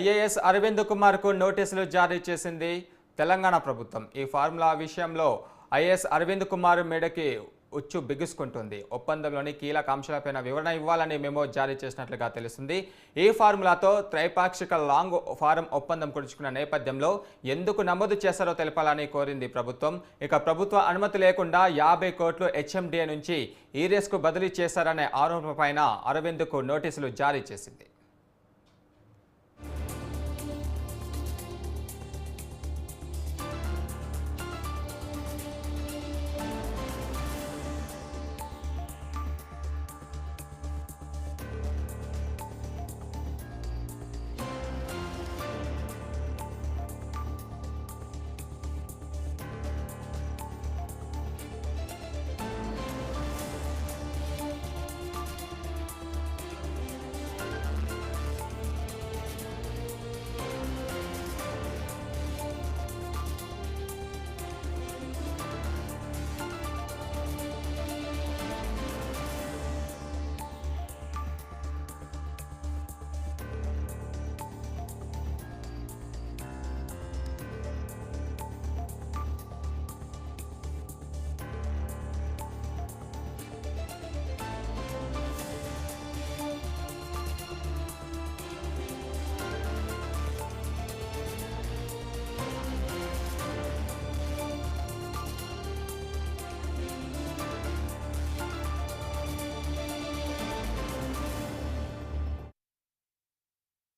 IAS Arvind కుమార్కు నోటీసులు జారీ చేసింది తెలంగాణ ప్రభుత్వం. ఈ ఫార్ములా విషయంలో ఐఏఎస్ అరవింద్ కుమార్ మేడకి ఉచ్చు బిగుసుకుంటుంది. ఒప్పందంలోని కీలక అంశాలపైన వివరణ ఇవ్వాలని మెమో జారీ చేసినట్లుగా తెలుస్తుంది. ఈ ఫార్ములాతో త్రైపాక్షిక లాంగ్ ఫారం ఒప్పందం కుదుర్చుకున్న నేపథ్యంలో ఎందుకు నమోదు చేశారో తెలపాలని కోరింది ప్రభుత్వం. ఇక ప్రభుత్వ అనుమతి లేకుండా 50 కోట్లు హెచ్ఎండిఏ నుంచి ఈరియస్కు బదిలీ చేశారనే ఆరోపణపైన అరవింద్కు నోటీసులు జారీ చేసింది.